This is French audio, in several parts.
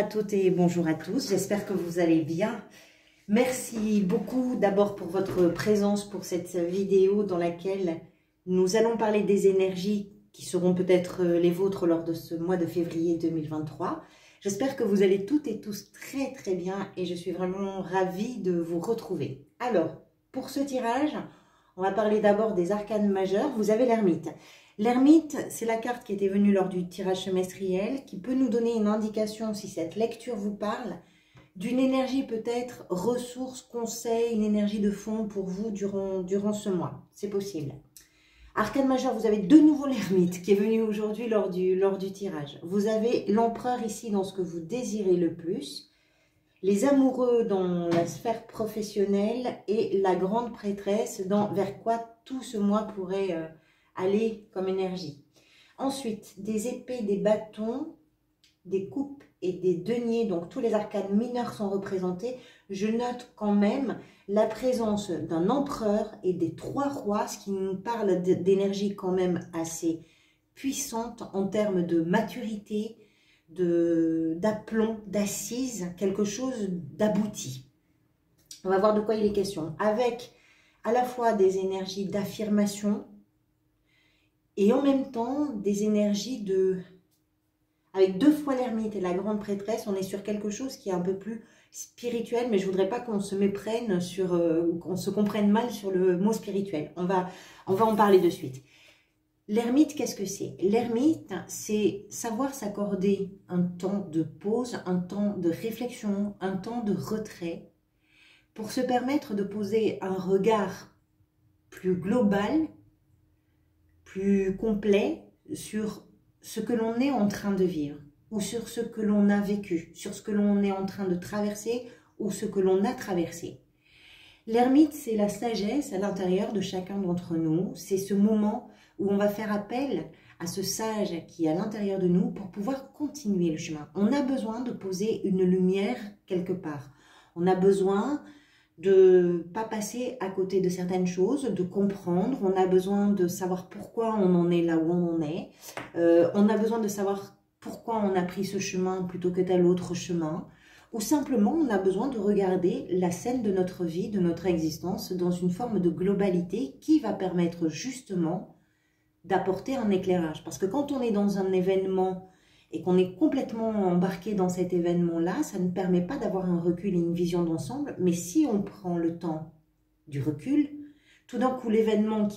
toutes et bonjour à tous, j'espère que vous allez bien. Merci beaucoup d'abord pour votre présence pour cette vidéo dans laquelle nous allons parler des énergies qui seront peut-être les vôtres lors de ce mois de février 2023. J'espère que vous allez toutes et tous très bien et je suis vraiment ravie de vous retrouver. Alors, pour ce tirage, on va parler d'abord des arcanes majeures. Vous avez l'ermite. L'ermite, c'est la carte qui était venue lors du tirage semestriel, qui peut nous donner une indication, si cette lecture vous parle, d'une énergie peut-être ressource, conseil, une énergie de fond pour vous durant ce mois. C'est possible. Arcane majeure, vous avez de nouveau l'ermite qui est venu aujourd'hui lors du tirage. Vous avez l'empereur ici dans ce que vous désirez le plus, les amoureux dans la sphère professionnelle et la grande prêtresse vers quoi tout ce mois pourrait aller comme énergie. Ensuite, des épées, des bâtons, des coupes et des deniers, donc tous les arcanes mineurs sont représentés. Je note quand même la présence d'un empereur et des trois rois, ce qui nous parle d'énergie quand même assez puissante en termes de maturité, d'aplomb, d'assise, quelque chose d'abouti. On va voir de quoi il est question, avec à la fois des énergies d'affirmation et en même temps des énergies avec deux fois l'ermite et la grande prêtresse, on est sur quelque chose qui est un peu plus spirituel, mais je voudrais pas qu'on se méprenne ou qu'on se comprenne mal sur le mot spirituel. On va en parler de suite. L'ermite, qu'est-ce que c'est? L'ermite, c'est savoir s'accorder un temps de pause, un temps de réflexion, un temps de retrait, pour se permettre de poser un regard plus global, plus complet sur ce que l'on est en train de vivre, ou sur ce que l'on a vécu, sur ce que l'on est en train de traverser, ou ce que l'on a traversé. L'ermite, c'est la sagesse à l'intérieur de chacun d'entre nous, c'est ce moment où on va faire appel à ce sage qui est à l'intérieur de nous pour pouvoir continuer le chemin. On a besoin de poser une lumière quelque part. On a besoin de ne pas passer à côté de certaines choses, de comprendre. On a besoin de savoir pourquoi on en est là où on est. On a besoin de savoir pourquoi on a pris ce chemin plutôt que tel autre chemin. Ou simplement, on a besoin de regarder la scène de notre vie, de notre existence, dans une forme de globalité qui va permettre justement d'apporter un éclairage. Parce que quand on est dans un événement et qu'on est complètement embarqué dans cet événement-là, ça ne permet pas d'avoir un recul et une vision d'ensemble. Mais si on prend le temps du recul, tout d'un coup, l'événement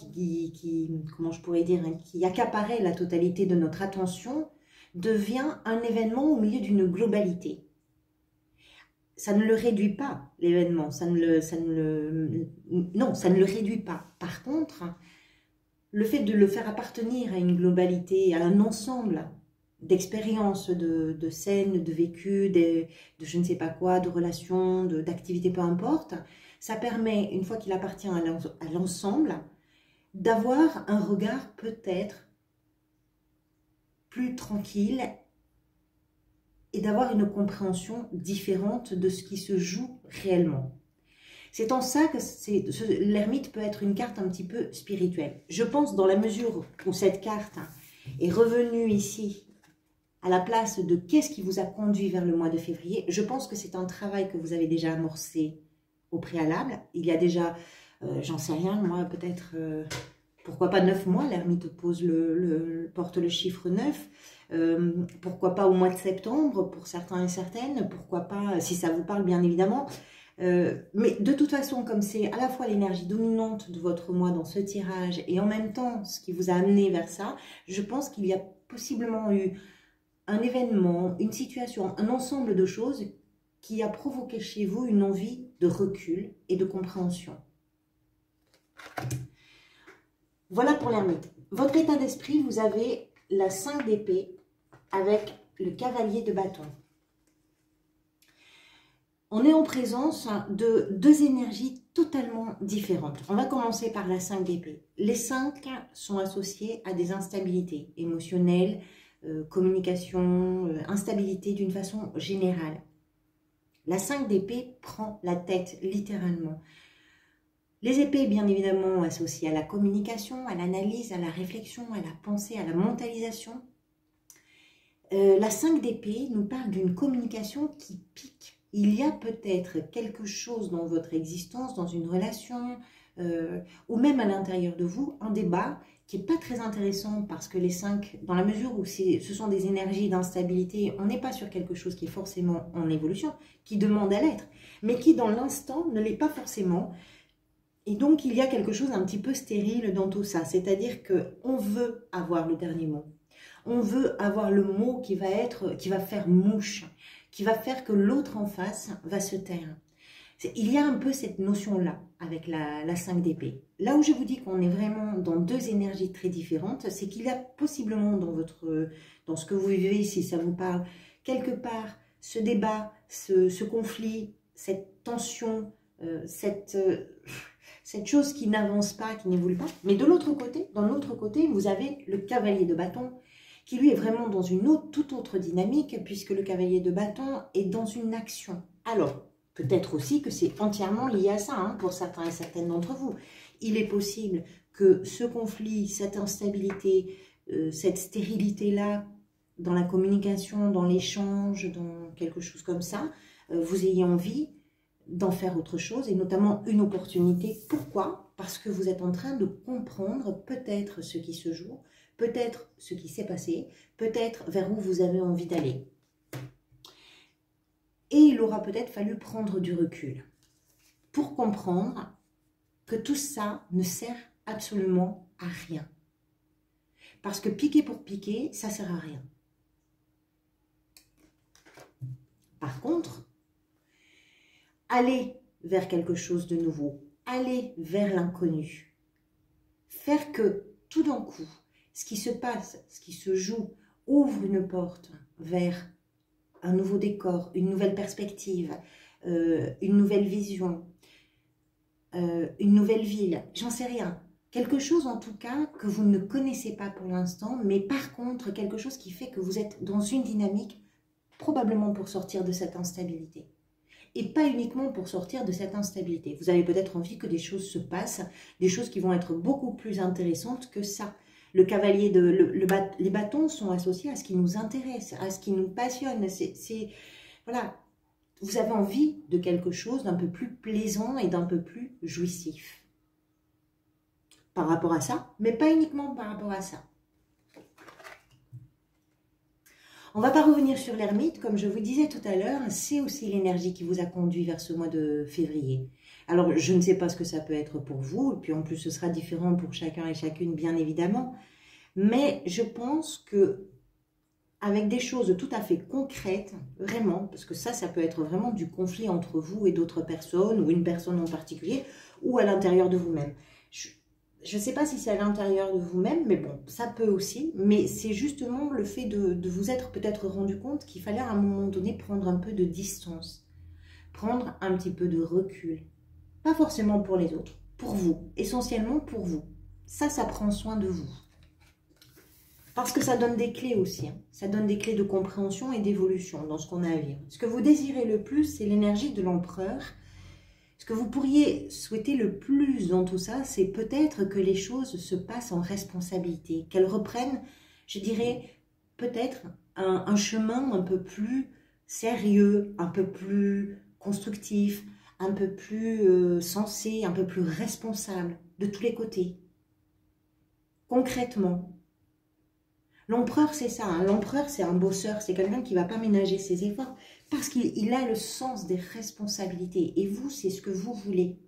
comment je pourrais dire, qui accaparait la totalité de notre attention, devient un événement au milieu d'une globalité. Ça ne le réduit pas, l'événement, non, ça ne le réduit pas. Par contre, le fait de le faire appartenir à une globalité, à un ensemble d'expériences, de scènes, de vécus, de je ne sais pas quoi, de relations, d'activités, peu importe, ça permet, une fois qu'il appartient à l'ensemble, d'avoir un regard peut-être plus tranquille et d'avoir une compréhension différente de ce qui se joue réellement. C'est en ça que l'ermite peut être une carte un petit peu spirituelle. Je pense dans la mesure où cette carte est revenue ici à la place de qu'est-ce qui vous a conduit vers le mois de février, je pense que c'est un travail que vous avez déjà amorcé au préalable. Il y a déjà, j'en sais rien, moi peut-être, pourquoi pas 9 mois, l'ermite porte le chiffre 9, pourquoi pas au mois de septembre pour certains et certaines, pourquoi pas, si ça vous parle bien évidemment. Mais de toute façon, comme c'est à la fois l'énergie dominante de votre mois dans ce tirage et en même temps ce qui vous a amené vers ça, je pense qu'il y a possiblement eu un événement, une situation, un ensemble de choses qui a provoqué chez vous une envie de recul et de compréhension. Voilà pour l'ermite. Votre état d'esprit, vous avez la 5 d'épée avec le cavalier de bâton. On est en présence de deux énergies totalement différentes. On va commencer par la 5 d'épée. Les 5 sont associés à des instabilités émotionnelles, communication, instabilité d'une façon générale. La 5 d'épée prend la tête littéralement. Les épées, bien évidemment, associées à la communication, à l'analyse, à la réflexion, à la pensée, à la mentalisation. La 5 d'épée nous parle d'une communication qui pique. Il y a peut-être quelque chose dans votre existence, dans une relation, ou même à l'intérieur de vous, un débat qui n'est pas très intéressant parce que les 5, dans la mesure où ce sont des énergies d'instabilité, on n'est pas sur quelque chose qui est forcément en évolution, qui demande à l'être, mais qui dans l'instant ne l'est pas forcément. Et donc il y a quelque chose un petit peu stérile dans tout ça, c'est-à-dire qu'on veut avoir le dernier mot. On veut avoir le mot qui va faire mouche, qui va faire que l'autre en face va se taire. Il y a un peu cette notion-là avec la 5 d'épée. Là où je vous dis qu'on est vraiment dans deux énergies très différentes, c'est qu'il y a possiblement dans ce que vous vivez, si ça vous parle, quelque part, ce débat, ce conflit, cette tension, cette chose qui n'avance pas, qui n'évolue pas. Mais de l'autre côté, dans l'autre côté, vous avez le cavalier de bâton, qui lui est vraiment dans une toute autre dynamique, puisque le cavalier de bâton est dans une action. Alors, peut-être aussi que c'est entièrement lié à ça, hein, pour certains et certaines d'entre vous. Il est possible que ce conflit, cette instabilité, cette stérilité-là, dans la communication, dans l'échange, dans quelque chose comme ça, vous ayez envie d'en faire autre chose, et notamment une opportunité. Pourquoi? Parce que vous êtes en train de comprendre peut-être ce qui se joue, peut-être ce qui s'est passé, peut-être vers où vous avez envie d'aller. Et il aura peut-être fallu prendre du recul pour comprendre que tout ça ne sert absolument à rien. Parce que piquer pour piquer, ça ne sert à rien. Par contre, aller vers quelque chose de nouveau, aller vers l'inconnu, faire que tout d'un coup, ce qui se passe, ce qui se joue, ouvre une porte vers un nouveau décor, une nouvelle perspective, une nouvelle vision, une nouvelle ville, j'en sais rien. Quelque chose en tout cas que vous ne connaissez pas pour l'instant, mais par contre quelque chose qui fait que vous êtes dans une dynamique probablement pour sortir de cette instabilité. Et pas uniquement pour sortir de cette instabilité. Vous avez peut-être envie que des choses se passent, des choses qui vont être beaucoup plus intéressantes que ça. Le cavalier, les bâtons sont associés à ce qui nous intéresse, à ce qui nous passionne. Voilà, vous avez envie de quelque chose d'un peu plus plaisant et d'un peu plus jouissif. Par rapport à ça, mais pas uniquement par rapport à ça. On ne va pas revenir sur l'ermite, comme je vous disais tout à l'heure, c'est aussi l'énergie qui vous a conduit vers ce mois de février. Alors, je ne sais pas ce que ça peut être pour vous, et puis en plus, ce sera différent pour chacun et chacune, bien évidemment. Mais je pense que avec des choses tout à fait concrètes, vraiment, parce que ça peut être vraiment du conflit entre vous et d'autres personnes, ou une personne en particulier, ou à l'intérieur de vous-même. Je ne sais pas si c'est à l'intérieur de vous-même, mais bon, ça peut aussi. Mais c'est justement le fait de vous être peut-être rendu compte qu'il fallait à un moment donné prendre un peu de distance, prendre un petit peu de recul. Pas forcément pour les autres, pour vous, essentiellement pour vous. Ça prend soin de vous. Parce que ça donne des clés aussi. Hein. Ça donne des clés de compréhension et d'évolution dans ce qu'on a à vivre. Ce que vous désirez le plus, c'est l'énergie de l'empereur. Ce que vous pourriez souhaiter le plus dans tout ça, c'est peut-être que les choses se passent en responsabilité, qu'elles reprennent, je dirais, peut-être un chemin un peu plus sérieux, un peu plus constructif, un peu plus sensé, un peu plus responsable, de tous les côtés. Concrètement. L'empereur, c'est ça. Hein. L'empereur, c'est un bosseur, c'est quelqu'un qui ne va pas ménager ses efforts parce qu'il a le sens des responsabilités. Et vous, c'est ce que vous voulez.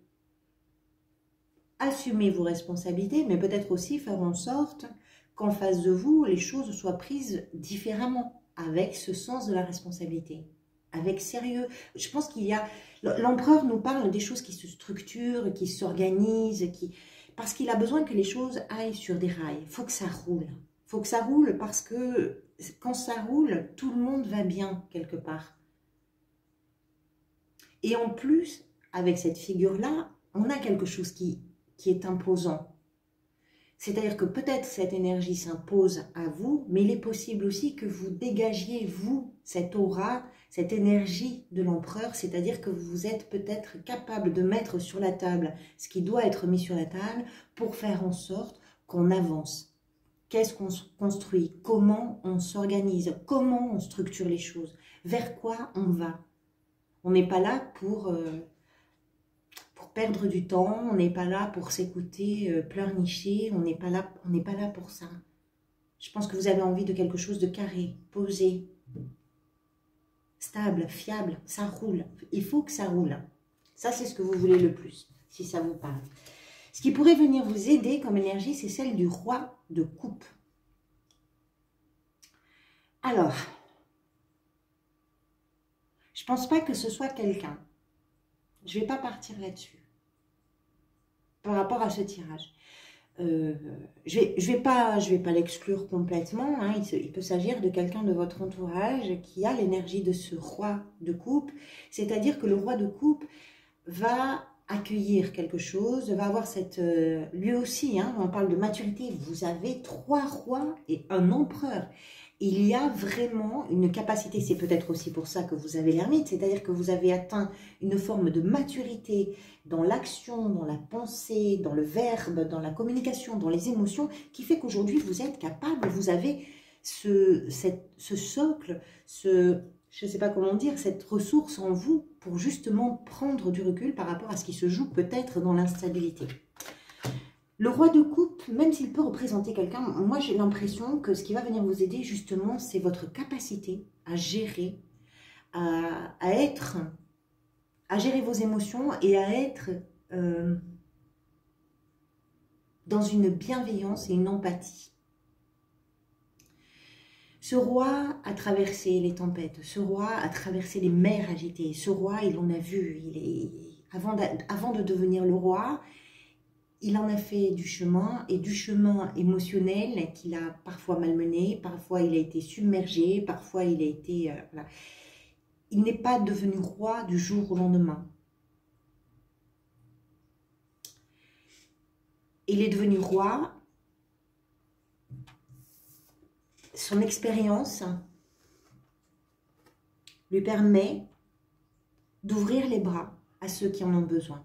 Assumez vos responsabilités, mais peut-être aussi faire en sorte qu'en face de vous, les choses soient prises différemment, avec ce sens de la responsabilité, avec sérieux. Je pense qu'il y a... L'empereur nous parle des choses qui se structurent, qui s'organisent, parce qu'il a besoin que les choses aillent sur des rails. Il faut que ça roule. Il faut que ça roule parce que quand ça roule, tout le monde va bien quelque part. Et en plus, avec cette figure-là, on a quelque chose qui est imposant. C'est-à-dire que peut-être cette énergie s'impose à vous, mais il est possible aussi que vous dégagiez, vous, cette aura, cette énergie de l'empereur, c'est-à-dire que vous êtes peut-être capable de mettre sur la table ce qui doit être mis sur la table pour faire en sorte qu'on avance. qu'est-ce qu'on se construit, comment on s'organise, comment on structure les choses, vers quoi on va. On n'est pas là pour perdre du temps, on n'est pas là pour s'écouter pleurnicher, on n'est pas là pour ça. Je pense que vous avez envie de quelque chose de carré, posé, stable, fiable, ça roule. Il faut que ça roule. Ça, c'est ce que vous voulez le plus, si ça vous parle. Ce qui pourrait venir vous aider comme énergie, c'est celle du roi de coupe. Alors, je ne pense pas que ce soit quelqu'un. Je ne vais pas partir là-dessus. Par rapport à ce tirage. Je vais pas l'exclure complètement. Hein. Il peut s'agir de quelqu'un de votre entourage qui a l'énergie de ce roi de coupe. C'est-à-dire que le roi de coupe va accueillir quelque chose, va avoir cette... lui aussi, hein, on parle de maturité. Vous avez 3 rois et un empereur. Il y a vraiment une capacité, c'est peut-être aussi pour ça que vous avez l'ermite, c'est-à-dire que vous avez atteint une forme de maturité dans l'action, dans la pensée, dans le verbe, dans la communication, dans les émotions, qui fait qu'aujourd'hui vous êtes capable, vous avez ce socle, je ne sais pas comment dire, cette ressource en vous pour justement prendre du recul par rapport à ce qui se joue peut-être dans l'instabilité. Le roi de coupe, même s'il peut représenter quelqu'un, moi j'ai l'impression que ce qui va venir vous aider justement, c'est votre capacité à gérer, à gérer vos émotions et à être dans une bienveillance et une empathie. Ce roi a traversé les tempêtes, ce roi a traversé les mers agitées, ce roi, il en a vu, avant de devenir le roi, il en a fait du chemin, et du chemin émotionnel qu'il a parfois malmené, parfois il a été submergé, parfois il a été... voilà. Il n'est pas devenu roi du jour au lendemain. Il est devenu roi, son expérience lui permet d'ouvrir les bras à ceux qui en ont besoin.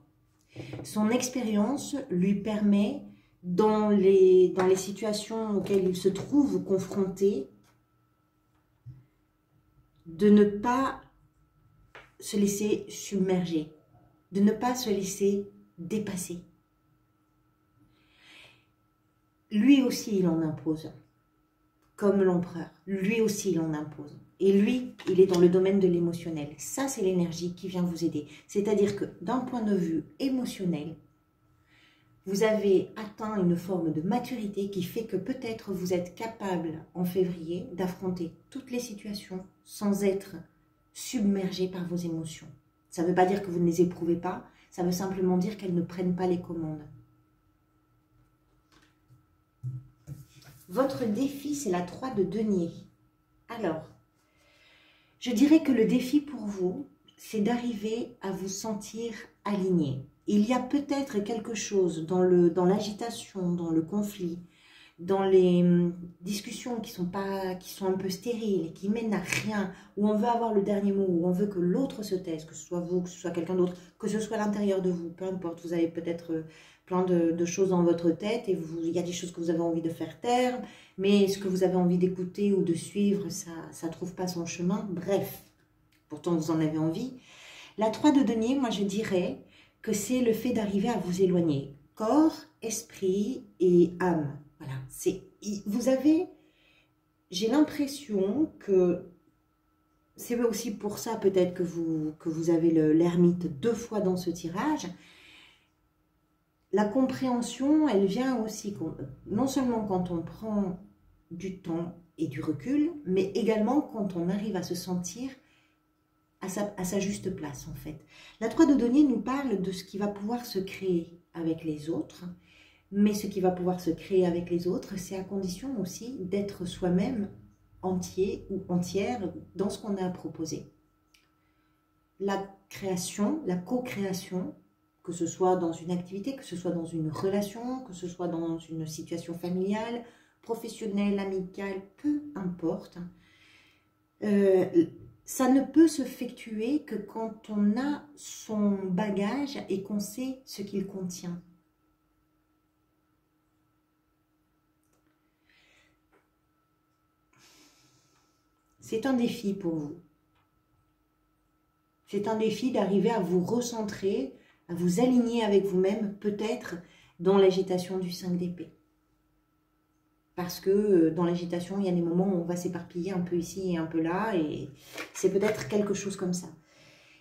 Son expérience lui permet, dans les situations auxquelles il se trouve confronté, de ne pas se laisser submerger, de ne pas se laisser dépasser. Lui aussi, il en impose, comme l'empereur. Lui aussi, il en impose. Et lui, il est dans le domaine de l'émotionnel. Ça, c'est l'énergie qui vient vous aider. C'est-à-dire que d'un point de vue émotionnel, vous avez atteint une forme de maturité qui fait que peut-être vous êtes capable en février d'affronter toutes les situations sans être submergé par vos émotions. Ça ne veut pas dire que vous ne les éprouvez pas, ça veut simplement dire qu'elles ne prennent pas les commandes. Votre défi, c'est la 3 de denier. Alors, je dirais que le défi pour vous, c'est d'arriver à vous sentir aligné. Il y a peut-être quelque chose dans l'agitation, dans le conflit, dans les discussions qui sont un peu stériles, qui mènent à rien, où on veut avoir le dernier mot, où on veut que l'autre se taise, que ce soit vous, que ce soit quelqu'un d'autre, que ce soit à l'intérieur de vous, peu importe, vous avez peut-être plein de choses dans votre tête et il y a des choses que vous avez envie de faire taire, mais ce que vous avez envie d'écouter ou de suivre, ça ne trouve pas son chemin, bref, pourtant vous en avez envie. La 3 de denier, moi je dirais que c'est le fait d'arriver à vous éloigner, corps, esprit et âme. Voilà, vous avez, j'ai l'impression que c'est aussi pour ça peut-être que vous avez l'ermite 2 fois dans ce tirage. La compréhension, elle vient aussi, non seulement quand on prend du temps et du recul, mais également quand on arrive à se sentir à sa juste place en fait. La 3 de denier nous parle de ce qui va pouvoir se créer avec les autres, mais ce qui va pouvoir se créer avec les autres, c'est à condition aussi d'être soi-même entier ou entière dans ce qu'on a proposé. La création, la co-création, que ce soit dans une activité, que ce soit dans une relation, que ce soit dans une situation familiale, professionnelle, amicale, peu importe, ça ne peut s'effectuer que quand on a son bagage et qu'on sait ce qu'il contient. C'est un défi pour vous. C'est un défi d'arriver à vous recentrer, à vous aligner avec vous-même, peut-être dans l'agitation du 5 d'épée. Parce que dans l'agitation, il y a des moments où on va s'éparpiller un peu ici et un peu là, et c'est peut-être quelque chose comme ça.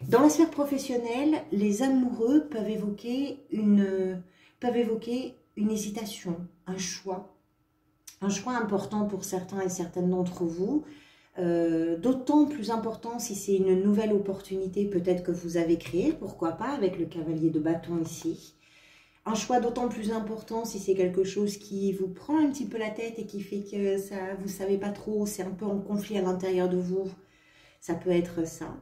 Dans la sphère professionnelle, les amoureux peuvent évoquer une hésitation, un choix important pour certains et certaines d'entre vous, d'autant plus important si c'est une nouvelle opportunité peut-être que vous avez créée, pourquoi pas, avec le cavalier de bâton ici. Un choix d'autant plus important si c'est quelque chose qui vous prend un petit peu la tête et qui fait que ça, vous ne savez pas trop, c'est un peu en conflit à l'intérieur de vous. Ça peut être ça.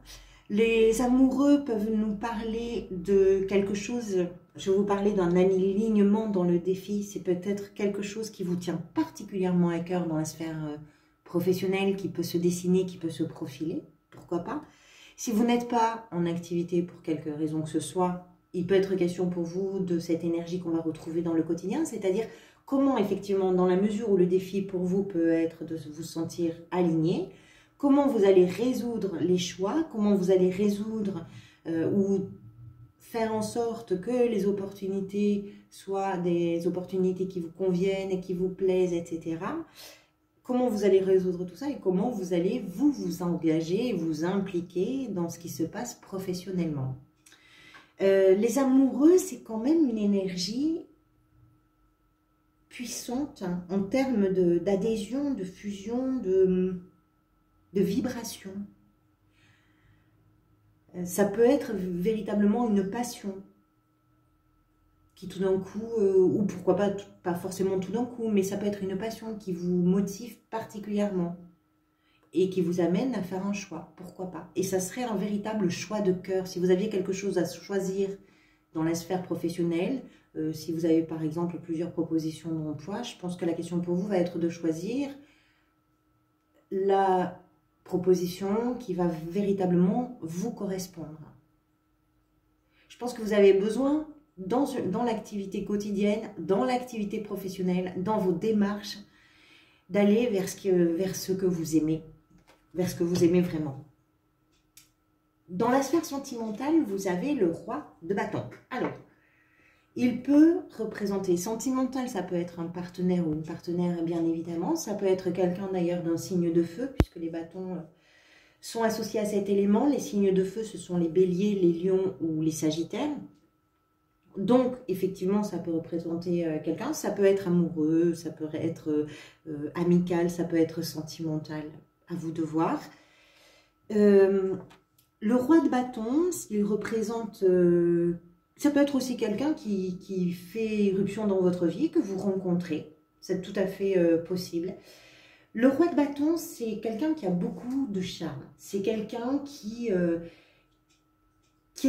Les amoureux peuvent nous parler de quelque chose, je vais vous parler d'un alignement dans le défi, c'est peut-être quelque chose qui vous tient particulièrement à cœur dans la sphère professionnelle, qui peut se dessiner, qui peut se profiler, pourquoi pas. Si vous n'êtes pas en activité pour quelque raison que ce soit, il peut être question pour vous de cette énergie qu'on va retrouver dans le quotidien, c'est-à-dire comment effectivement, dans la mesure où le défi pour vous peut être de vous sentir aligné, comment vous allez résoudre les choix, comment vous allez résoudre ou faire en sorte que les opportunités soient des opportunités qui vous conviennent et qui vous plaisent, etc. Comment vous allez résoudre tout ça et comment vous allez vous engager, vous impliquer dans ce qui se passe professionnellement. Les amoureux, c'est quand même une énergie puissante hein, en termes d'adhésion, de fusion, de vibration. Ça peut être véritablement une passion qui tout d'un coup, ou pourquoi pas forcément tout d'un coup, mais ça peut être une passion qui vous motive particulièrement et qui vous amène à faire un choix, pourquoi pas. Et ça serait un véritable choix de cœur. Si vous aviez quelque chose à choisir dans la sphère professionnelle, si vous avez par exemple plusieurs propositions d'emploi, je pense que la question pour vous va être de choisir la proposition qui va véritablement vous correspondre. Je pense que vous avez besoin, dans l'activité quotidienne, dans l'activité professionnelle, dans vos démarches, d'aller vers ce que vous aimez, vers ce que vous aimez vraiment. Dans la sphère sentimentale, vous avez le roi de bâton. Alors, il peut représenter, sentimental, ça peut être un partenaire ou une partenaire, bien évidemment. Ça peut être quelqu'un d'ailleurs d'un signe de feu, puisque les bâtons sont associés à cet élément. Les signes de feu, ce sont les béliers, les lions ou les sagittaires. Donc, effectivement, ça peut représenter quelqu'un. Ça peut être amoureux, ça peut être amical, ça peut être sentimental. À vous de voir. Le roi de bâton, il représente... ça peut être aussi quelqu'un qui fait irruption dans votre vie, que vous rencontrez. C'est tout à fait possible. Le roi de bâton, c'est quelqu'un qui a beaucoup de charme. C'est quelqu'un qui est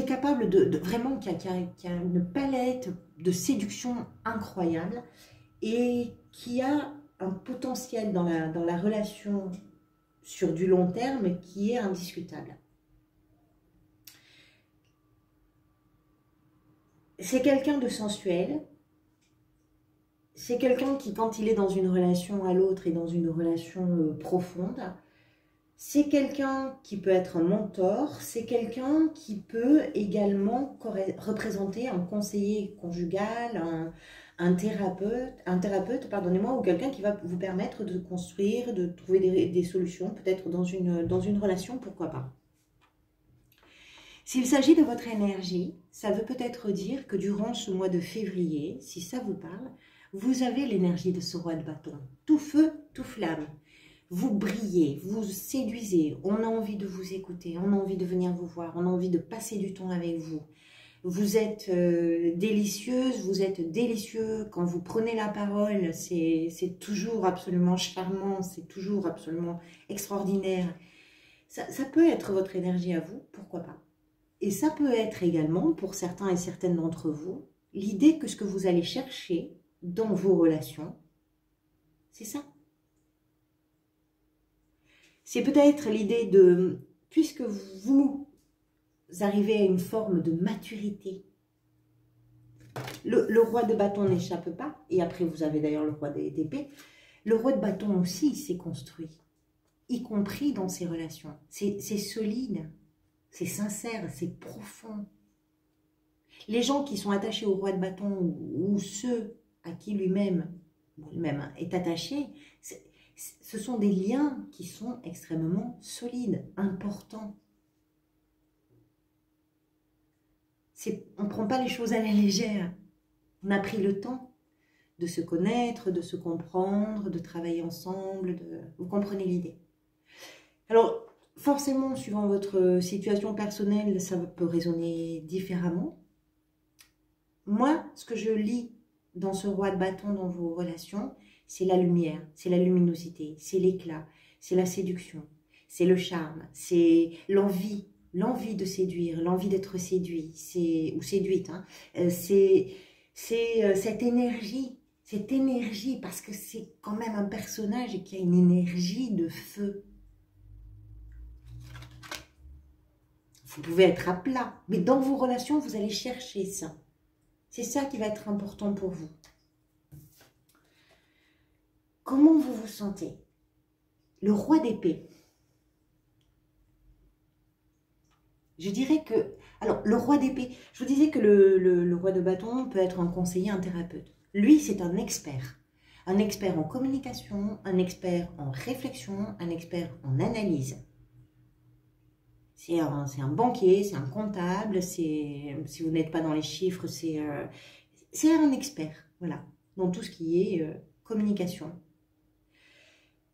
capable vraiment, qui a une palette de séduction incroyable et qui a un potentiel dans la relation sur du long terme qui est indiscutable. C'est quelqu'un de sensuel, c'est quelqu'un qui, quand il est dans une relation à l'autre, est dans une relation profonde. C'est quelqu'un qui peut être un mentor, c'est quelqu'un qui peut également représenter un conseiller conjugal, un thérapeute, pardonnez-moi, ou quelqu'un qui va vous permettre de construire, de trouver des solutions, peut-être dans une relation, pourquoi pas. S'il s'agit de votre énergie, ça veut peut-être dire que durant ce mois de février, si ça vous parle, vous avez l'énergie de ce roi de bâton. Tout feu, tout flamme. Vous brillez, vous séduisez, on a envie de vous écouter, on a envie de venir vous voir, on a envie de passer du temps avec vous. Vous êtes délicieuse, vous êtes délicieux. Quand vous prenez la parole, c'est toujours absolument charmant, c'est toujours absolument extraordinaire. Ça peut être votre énergie à vous, pourquoi pas. Et ça peut être également, pour certains et certaines d'entre vous, l'idée que ce que vous allez chercher dans vos relations, c'est ça. C'est peut-être l'idée de, puisque vous arrivez à une forme de maturité, le roi de bâton n'échappe pas, et après vous avez d'ailleurs le roi d'épée, le roi de bâton aussi s'est construit. y compris dans ces relations. C'est solide, c'est sincère, c'est profond. Les gens qui sont attachés au roi de bâton ou ceux à qui lui-même est attaché, ce sont des liens qui sont extrêmement solides, importants. On ne prend pas les choses à la légère. On a pris le temps de se connaître, de se comprendre, de travailler ensemble. Vous comprenez l'idée. Alors, forcément, suivant votre situation personnelle, ça peut résonner différemment. Moi, ce que je lis dans ce roi de bâton, dans vos relations, c'est la lumière, c'est la luminosité, c'est l'éclat, c'est la séduction, c'est le charme, c'est l'envie de séduire, l'envie d'être séduit, ou séduite. Hein. C'est cette énergie, parce que c'est quand même un personnage qui a une énergie de feu. Vous pouvez être à plat, mais dans vos relations, vous allez chercher ça. C'est ça qui va être important pour vous. Comment vous vous sentez? Le roi d'épée. Je dirais que... Alors, le roi d'épée, je vous disais que le roi de bâton peut être un conseiller, un thérapeute. Lui, c'est un expert. Un expert en communication, un expert en réflexion, un expert en analyse. C'est un banquier, c'est un comptable, si vous n'êtes pas dans les chiffres, c'est un expert, voilà, dans tout ce qui est communication.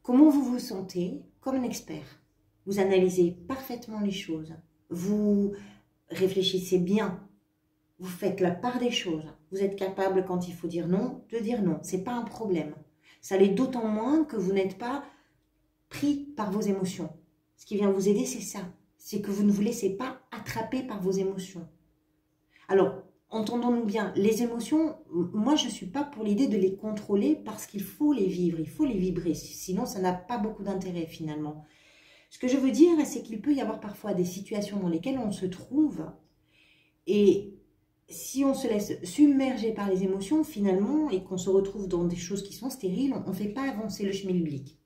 Comment vous vous sentez comme un expert? Vous analysez parfaitement les choses, vous réfléchissez bien, vous faites la part des choses, vous êtes capable quand il faut dire non, de dire non, c'est pas un problème. Ça l'est d'autant moins que vous n'êtes pas pris par vos émotions. Ce qui vient vous aider, c'est ça. C'est que vous ne vous laissez pas attraper par vos émotions. Alors, entendons-nous bien, les émotions, moi je ne suis pas pour l'idée de les contrôler parce qu'il faut les vivre, il faut les vibrer, sinon ça n'a pas beaucoup d'intérêt finalement. Ce que je veux dire, c'est qu'il peut y avoir parfois des situations dans lesquelles on se trouve et si on se laisse submerger par les émotions finalement et qu'on se retrouve dans des choses qui sont stériles, on ne fait pas avancer le schmilblick.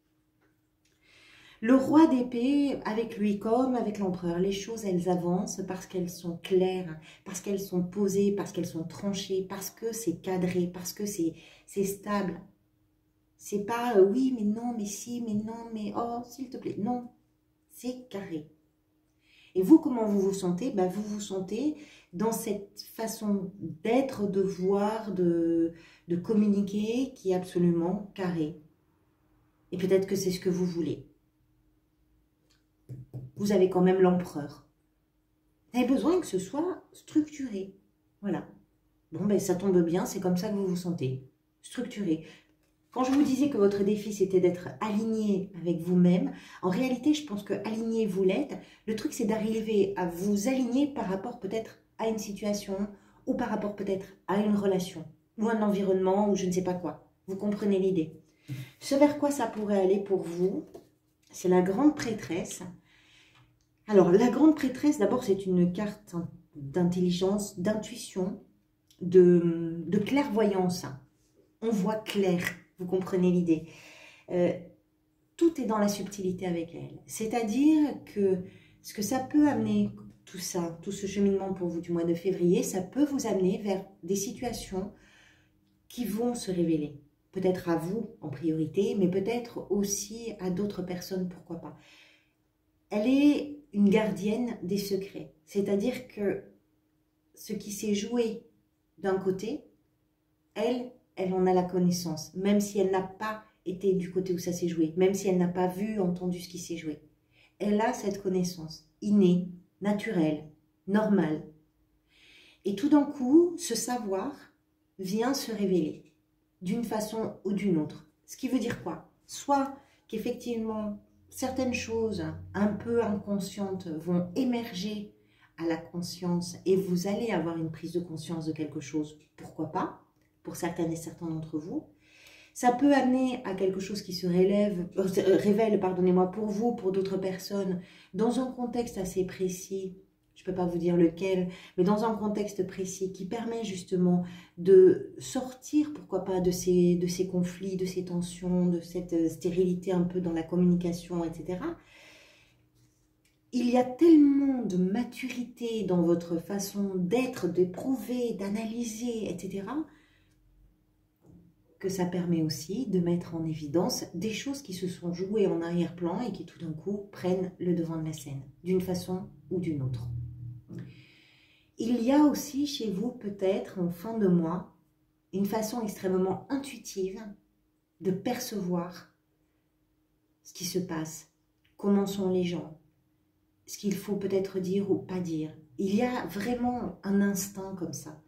Le roi d'épée, avec lui comme avec l'empereur, les choses, elles avancent parce qu'elles sont claires, parce qu'elles sont posées, parce qu'elles sont tranchées, parce que c'est cadré, parce que c'est stable. C'est pas oui, mais non, mais si, mais non, mais oh, s'il te plaît. Non, c'est carré. Et vous, comment vous vous sentez? Ben, vous vous sentez dans cette façon d'être, de voir, de communiquer qui est absolument carré. Et peut-être que c'est ce que vous voulez. Vous avez quand même l'empereur. Vous avez besoin que ce soit structuré. Voilà. Bon, ben ça tombe bien, c'est comme ça que vous vous sentez. Structuré. Quand je vous disais que votre défi, c'était d'être aligné avec vous-même, en réalité, je pense que aligné, vous l'êtes. Le truc, c'est d'arriver à vous aligner par rapport peut-être à une situation ou par rapport peut-être à une relation ou un environnement ou je ne sais pas quoi. Vous comprenez l'idée. Ce vers quoi ça pourrait aller pour vous, c'est la grande prêtresse. Alors, la grande prêtresse, d'abord, c'est une carte d'intelligence, d'intuition, de clairvoyance. On voit clair, vous comprenez l'idée. Tout est dans la subtilité avec elle. C'est-à-dire que ce que ça peut amener, tout ça, tout ce cheminement pour vous du mois de février, ça peut vous amener vers des situations qui vont se révéler. Peut-être à vous en priorité, mais peut-être aussi à d'autres personnes, pourquoi pas. Elle est une gardienne des secrets. C'est-à-dire que ce qui s'est joué d'un côté, elle en a la connaissance, même si elle n'a pas été du côté où ça s'est joué, même si elle n'a pas vu, entendu ce qui s'est joué. Elle a cette connaissance innée, naturelle, normale. Et tout d'un coup, ce savoir vient se révéler d'une façon ou d'une autre. Ce qui veut dire quoi? Soit qu'effectivement, certaines choses un peu inconscientes vont émerger à la conscience et vous allez avoir une prise de conscience de quelque chose, pourquoi pas, pour certaines et certains d'entre vous. Ça peut amener à quelque chose qui se révèle, pardonnez-moi, pour vous, pour d'autres personnes, dans un contexte assez précis, je ne peux pas vous dire lequel, mais dans un contexte précis qui permet justement de sortir, pourquoi pas, de ces conflits, de ces tensions, de cette stérilité un peu dans la communication, etc. Il y a tellement de maturité dans votre façon d'être, d'éprouver, d'analyser, etc., que ça permet aussi de mettre en évidence des choses qui se sont jouées en arrière-plan et qui tout d'un coup prennent le devant de la scène, d'une façon ou d'une autre. Il y a aussi chez vous peut-être en fin de mois une façon extrêmement intuitive de percevoir ce qui se passe, comment sont les gens, ce qu'il faut peut-être dire ou pas dire. Il y a vraiment un instinct comme ça.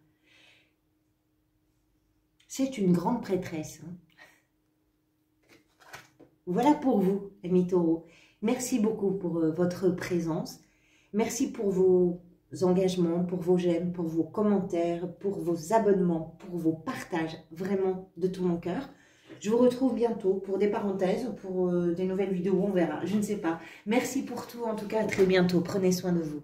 C'est une grande prêtresse. Hein. Voilà pour vous, amis taureaux. Merci beaucoup pour votre présence. Merci pour vos engagements, pour vos j'aime, pour vos commentaires, pour vos abonnements, pour vos partages. Vraiment de tout mon cœur. Je vous retrouve bientôt pour des parenthèses, pour des nouvelles vidéos, on verra, je ne sais pas. Merci pour tout, en tout cas, à très bientôt. Prenez soin de vous.